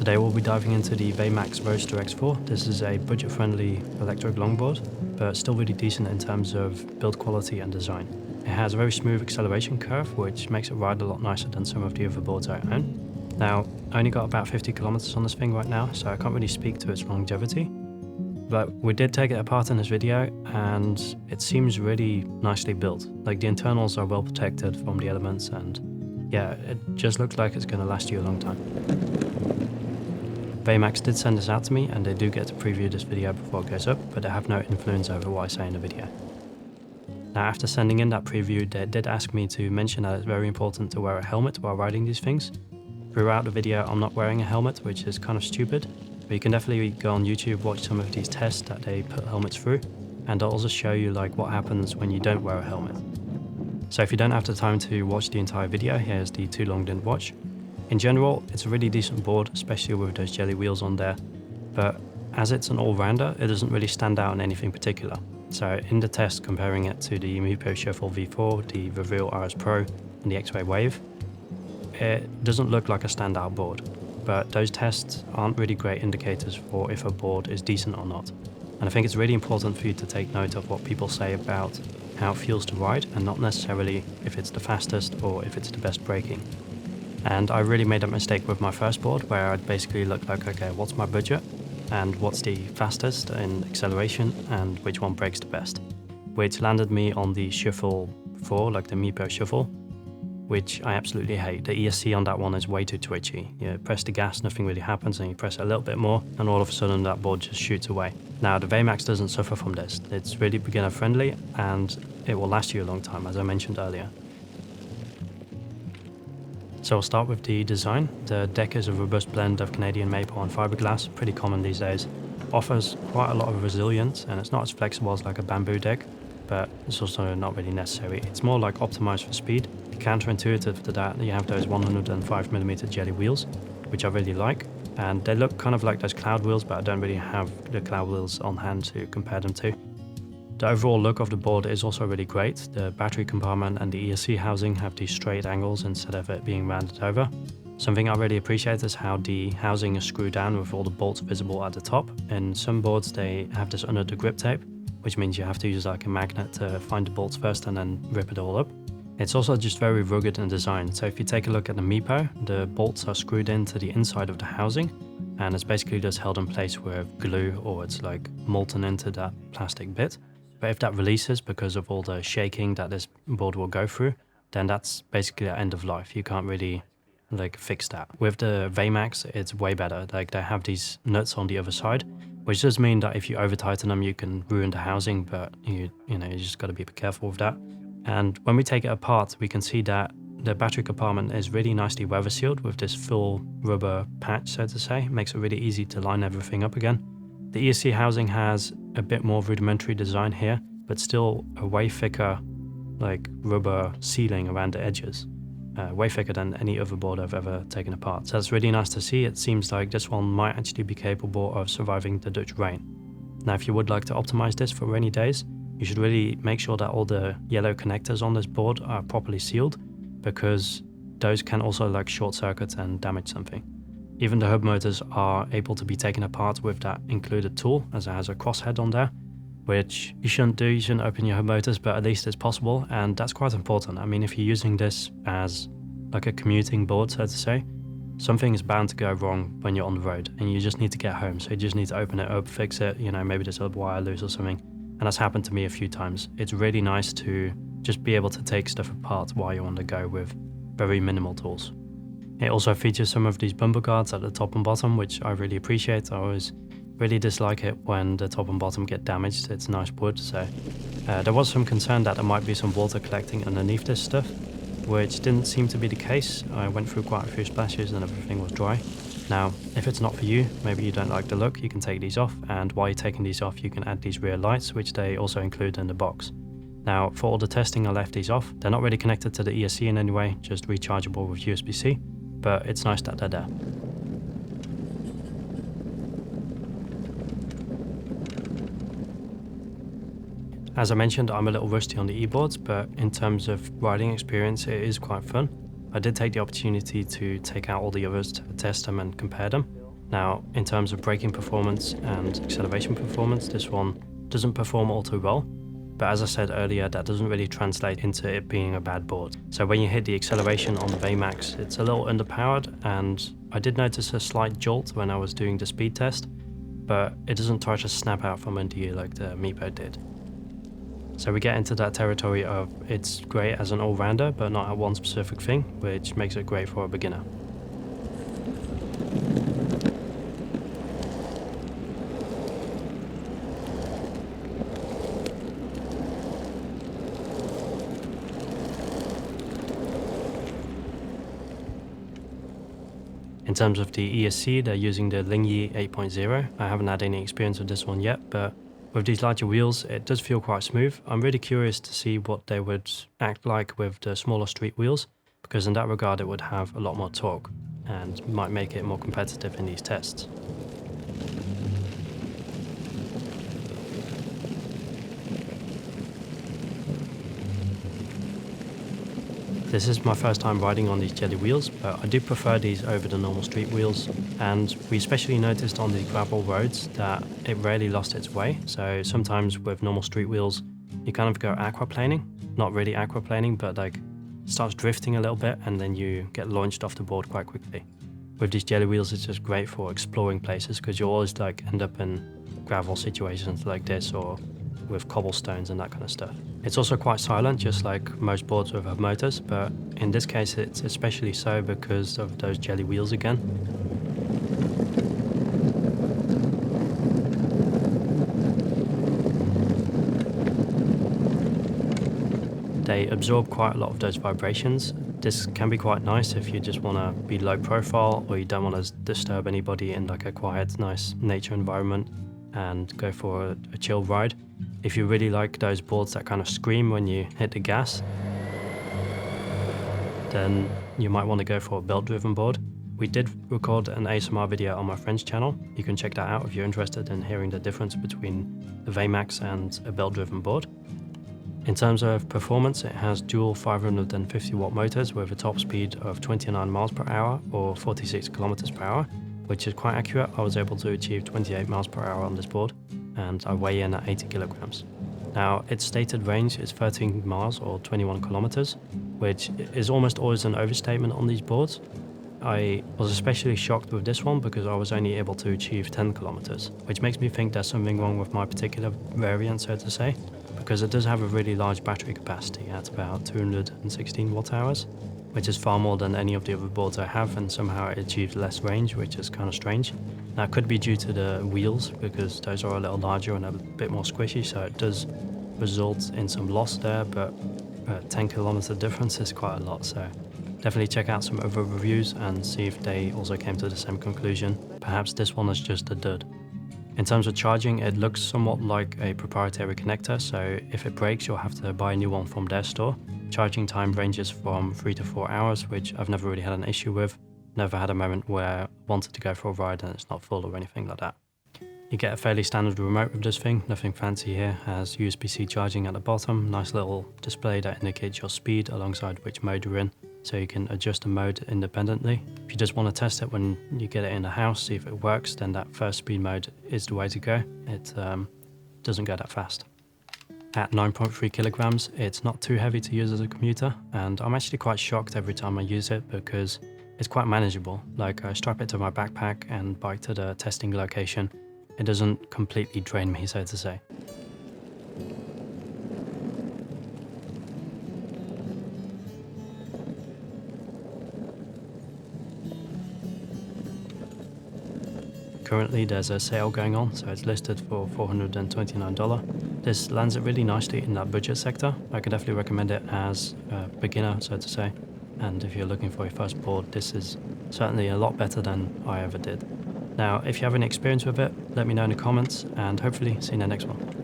Today we'll be diving into the Veymax Roadster X4. This is a budget-friendly electric longboard, but still really decent in terms of build quality and design. It has a very smooth acceleration curve, which makes it ride a lot nicer than some of the other boards I own. Now, I only got about 50 kilometers on this thing right now, so I can't really speak to its longevity. But we did take it apart in this video, and it seems really nicely built. Like, the internals are well protected from the elements, and yeah, it just looks like it's going to last you a long time. Veymax did send this out to me, and they do get to preview this video before it goes up, but they have no influence over what I say in the video. Now, after sending in that preview, they did ask me to mention that it's very important to wear a helmet while riding these things. Throughout the video, I'm not wearing a helmet, which is kind of stupid, but you can definitely go on YouTube, watch some of these tests that they put helmets through, and they'll also show you like what happens when you don't wear a helmet. So if you don't have the time to watch the entire video, here's the too long didn't watch. In general, it's a really decent board, especially with those jelly wheels on there, but as it's an all-rounder, it doesn't really stand out in anything particular. So in the test comparing it to the Meepo Shuffle V4, the Reveal RS Pro, and the X-Way Wave, it doesn't look like a standout board, but those tests aren't really great indicators for if a board is decent or not. And I think it's really important for you to take note of what people say about how it feels to ride, and not necessarily if it's the fastest or if it's the best braking. And I really made that mistake with my first board, where I'd basically look like, okay, what's my budget and what's the fastest in acceleration and which one brakes the best, which landed me on the Shuffle 4, like the Meepo Shuffle, which I absolutely hate. The ESC on that one is way too twitchy. You press the gas, nothing really happens, and you press it a little bit more, and all of a sudden that board just shoots away. Now, the Veymax doesn't suffer from this. It's really beginner friendly, and it will last you a long time, as I mentioned earlier. So I'll start with the design. The deck is a robust blend of Canadian maple and fiberglass, pretty common these days. Offers quite a lot of resilience, and it's not as flexible as like a bamboo deck, but it's also not really necessary. It's more like optimized for speed. Counterintuitive to that, you have those 105mm jelly wheels, which I really like, and they look kind of like those cloud wheels, but I don't really have the cloud wheels on hand to compare them to. The overall look of the board is also really great. The battery compartment and the ESC housing have these straight angles instead of it being rounded over. Something I really appreciate is how the housing is screwed down with all the bolts visible at the top. In some boards they have this under the grip tape, which means you have to use like a magnet to find the bolts first and then rip it all up. It's also just very rugged in design. So if you take a look at the Meepo, the bolts are screwed into the inside of the housing, and it's basically just held in place with glue, or it's like molten into that plastic bit. But if that releases because of all the shaking that this board will go through, then that's basically the end of life. You can't really like fix that. With the Veymax, it's way better. Like, they have these nuts on the other side, which does mean that if you over tighten them, you can ruin the housing, but you just got to be careful with that. And when we take it apart, we can see that the battery compartment is really nicely weather sealed with this full rubber patch, so to say. It makes it really easy to line everything up again. The ESC housing has a bit more rudimentary design here, but still a way thicker like rubber sealing around the edges. Way thicker than any other board I've ever taken apart. So that's really nice to see. It seems like this one might actually be capable of surviving the Dutch rain. Now, if you would like to optimize this for rainy days, you should really make sure that all the yellow connectors on this board are properly sealed, because those can also like short circuit and damage something. Even the hub motors are able to be taken apart with that included tool, as it has a crosshead on there, which you shouldn't do. You shouldn't open your hub motors, but at least it's possible, and that's quite important. I mean, if you're using this as like a commuting board, so to say, something is bound to go wrong when you're on the road, and you just need to get home. So you just need to open it up, fix it, maybe there's a wire loose or something, and that's happened to me a few times. It's really nice to just be able to take stuff apart while you're on the go with very minimal tools. It also features some of these bumper guards at the top and bottom, which I really appreciate. I always really dislike it when the top and bottom get damaged. It's nice wood, so there was some concern that there might be some water collecting underneath this stuff, which didn't seem to be the case. I went through quite a few splashes and everything was dry. Now, if it's not for you, maybe you don't like the look, you can take these off, and while you're taking these off, you can add these rear lights, which they also include in the box. Now, for all the testing, I left these off. They're not really connected to the ESC in any way, just rechargeable with USB-C, but it's nice that they're there. As I mentioned, I'm a little rusty on the e-boards, but in terms of riding experience, it is quite fun. I did take the opportunity to take out all the others to test them and compare them, Now, in terms of braking performance and acceleration performance, this one doesn't perform all too well. But as I said earlier, that doesn't really translate into it being a bad board. So when you hit the acceleration on the Veymax, it's a little underpowered, and I did notice a slight jolt when I was doing the speed test, but it doesn't try to snap out from under you like the Meepo did. So we get into that territory of it's great as an all-rounder, but not at one specific thing, which makes it great for a beginner. In terms of the ESC, they're using the Lingyi 8.0. I haven't had any experience with this one yet, but with these larger wheels, it does feel quite smooth. I'm really curious to see what they would act like with the smaller street wheels, because in that regard it would have a lot more torque and might make it more competitive in these tests. This is my first time riding on these jelly wheels, but I do prefer these over the normal street wheels, and we especially noticed on the gravel roads that it rarely lost its way. So sometimes with normal street wheels you kind of go aquaplaning, not really aquaplaning, but like starts drifting a little bit and then you get launched off the board quite quickly. With these jelly wheels it's just great for exploring places, because you always like end up in gravel situations like this or with cobblestones and that kind of stuff. It's also quite silent, just like most boards with motors, but in this case it's especially so because of those jelly wheels again. They absorb quite a lot of those vibrations. This can be quite nice if you just want to be low profile or you don't want to disturb anybody in like a quiet, nice nature environment and go for a chill ride. If you really like those boards that kind of scream when you hit the gas, then you might want to go for a belt-driven board. We did record an ASMR video on my friend's channel. You can check that out if you're interested in hearing the difference between the Veymax and a belt-driven board. In terms of performance, it has dual 550 watt motors with a top speed of 29 miles per hour or 46 kilometers per hour, which is quite accurate. I was able to achieve 28 miles per hour on this board, and I weigh in at 80 kilograms. Now, its stated range is 13 miles or 21 kilometers, which is almost always an overstatement on these boards. I was especially shocked with this one because I was only able to achieve 10 kilometers, which makes me think there's something wrong with my particular variant, so to say, because it does have a really large battery capacity at about 216 watt hours, which is far more than any of the other boards I have, and somehow it achieves less range, which is kind of strange. Now, it could be due to the wheels, because those are a little larger and a bit more squishy, so it does result in some loss there, but a 10 kilometer difference is quite a lot, so definitely check out some other reviews and see if they also came to the same conclusion. Perhaps this one is just a dud. In terms of charging, it looks somewhat like a proprietary connector, so if it breaks you'll have to buy a new one from their store. Charging time ranges from 3 to 4 hours, which I've never really had an issue with. Never had a moment where I wanted to go for a ride and it's not full or anything like that. You get a fairly standard remote with this thing, nothing fancy here. Has USB-C charging at the bottom, nice little display that indicates your speed alongside which mode you're in, so you can adjust the mode independently. If you just want to test it when you get it in the house, see if it works, then that first speed mode is the way to go. It doesn't go that fast. At 9.3 kilograms, it's not too heavy to use as a commuter, and I'm actually quite shocked every time I use it because it's quite manageable. Like, I strap it to my backpack and bike to the testing location. It doesn't completely drain me, so to say. Currently there's a sale going on, so it's listed for $429. This lands it really nicely in that budget sector. I could definitely recommend it as a beginner, so to say. And if you're looking for your first board, this is certainly a lot better than I ever did. Now, if you have any experience with it, let me know in the comments, and hopefully see you in the next one.